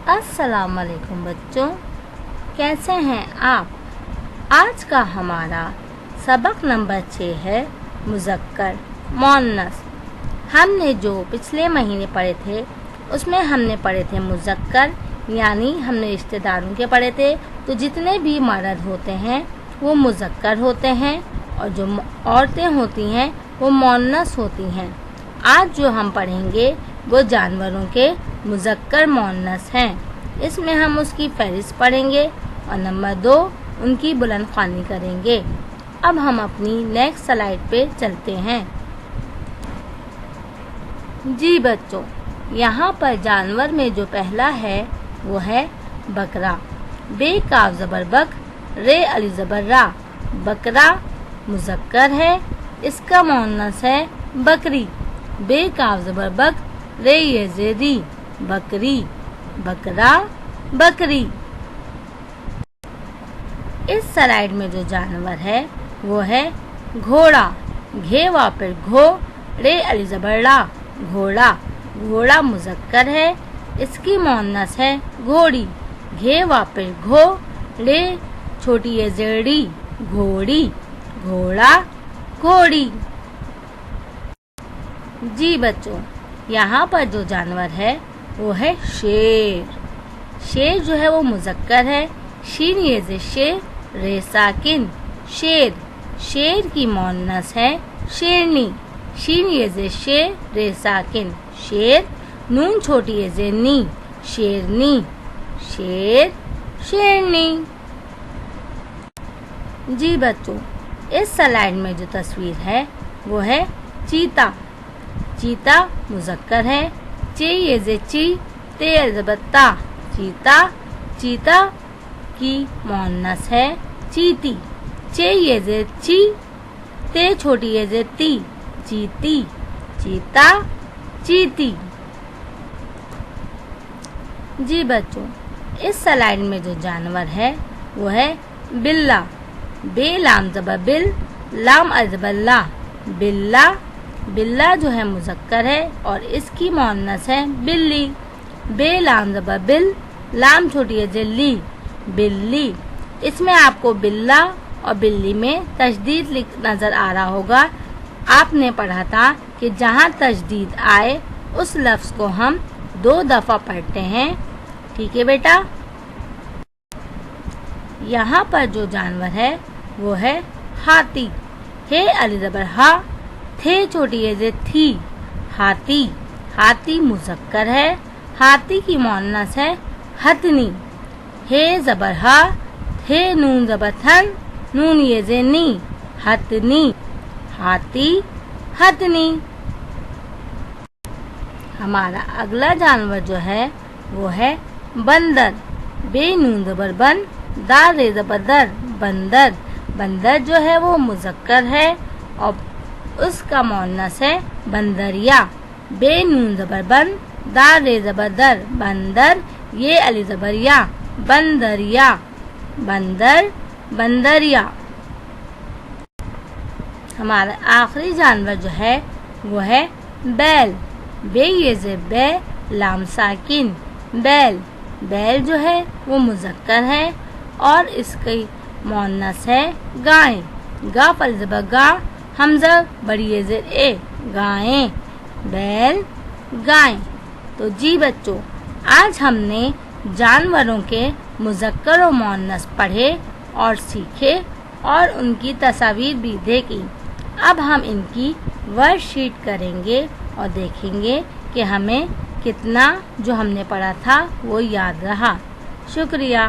السلام علیکم بچوں، کیسے ہیں آپ؟ آج کا ہمارا سبق نمبر 6 ہے مذکر مؤنث۔ ہم نے جو پچھلے مہینے پڑھے تھے اس میں ہم نے پڑھے تھے مذکر، یعنی ہم نے رشتہ داروں کے پڑھے تھے، تو جتنے بھی مرد ہوتے ہیں وہ مذکر ہوتے ہیں اور جو عورتیں ہوتی ہیں وہ مؤنث ہوتی ہیں۔ آج جو ہم پڑھیں گے وہ جانوروں کے مذکر مؤنث ہیں۔ اس میں ہم اس کی فہرست پڑھیں گے اور نمبر 2 ان کی بلند خوانی کریں گے۔ اب ہم اپنی نیکسٹ سلائیڈ پہ چلتے ہیں۔ جی بچوں، یہاں پر جانور میں جو پہلا ہے وہ ہے بکرا۔ بے کاف زبر بک، رے علی زبر را۔ بکرا مذکر ہے، اس کا مؤنث ہے بکری۔ بے کاف زبر بک، رے یہ زیری، بکری، بکرا، بکری۔ اس سلائیڈ میں جو جانور ہے وہ ہے گھوڑا۔ گھے وا پر گھو، رے علی زبر لا، گھوڑا۔ گھوڑا مذکر ہے، اس کی مؤنث ہے گھوڑی۔ گھے وا پر گھو، رے چھوٹی یہ زیڑی، گھوڑی، گھوڑا، گھوڑی۔ جی بچوں، یہاں پر جو جانور ہے وہ ہے شیر۔ شیر جو ہے وہ مذکر ہے، شین یہ زے شیر، رے ساکن، شیر۔ شیر کی مؤنث ہے شیرنی۔ شین یہ زے شیر، رے ساکن، شیر۔ نون چھوٹی یہ زے نی، شیرنی، شیر، شیرنی۔ جی بچوں، اس سلائیڈ میں جو تصویر ہے وہ ہے چیتا۔ چیتا مذکر ہے، چے یہ زے چی، تے الزبتا، چیتا۔ چیتا کی مؤنث ہے چیتی۔ چے یہ زے چی، تے چھوٹی یہ زے تی، چیتی، چیتا، چیتی۔ جی بچوں، اس سلائیڈ میں جو جانور ہے وہ ہے بلا۔ بے لام زبر بل، لام الزبر لا، بلا۔ بلا جو ہے مذکر ہے اور اس کی مؤنث ہے بلی۔ بے لام زبر بل، لام چھوٹی ہے جلی، بلی۔ اس میں آپ کو بلا اور بلی میں تشدید نظر آ رہا ہوگا۔ آپ نے پڑھا تھا کہ جہاں تشدید آئے اس لفظ کو ہم 2 دفعہ پڑھتے ہیں، ٹھیک ہے بیٹا؟ یہاں پر جو جانور ہے وہ ہے ہاتھی۔ ہے علی زبر ہا، تھے چھوٹی ہے زے تھی، ہاتھی۔ ہاتھی مذکر ہے، ہاتھی کی مؤنث ہے ہتنی۔ ہے زبر ہا، تھے نون زبر تھن، نون یہ زے نی، ہتنی، ہاتھی، ہتنی۔ ہمارا اگلا جانور جو ہے وہ ہے بندر۔ بے نون زبر بن، دال رے زبر در، بندر۔ بندر جو ہے وہ مذکر ہے اور اس کا مؤنث ہے بندریا۔ بے نون زبر بن، دال رے زبر در، بندر، یہ علی زبر یا، بندریا، بندر، بندریا۔ ہمارا آخری جانور جو ہے وہ ہے بیل۔ بے یہ زے بے، لام ساکن، بیل۔ بیل جو ہے وہ مذکر ہے اور اس کی مؤنث ہے گائے۔ گا پر زبر گا، حمزہ بڑی یہ زیر اے، گائیں، بیل، گائیں۔ تو جی بچوں، آج ہم نے جانوروں کے مذکر و مؤنث پڑھے اور سیکھے اور ان کی تصاویر بھی دیکھی۔ اب ہم ان کی ورک شیٹ کریں گے اور دیکھیں گے کہ ہمیں کتنا جو ہم نے پڑھا تھا وہ یاد رہا۔ شکریہ۔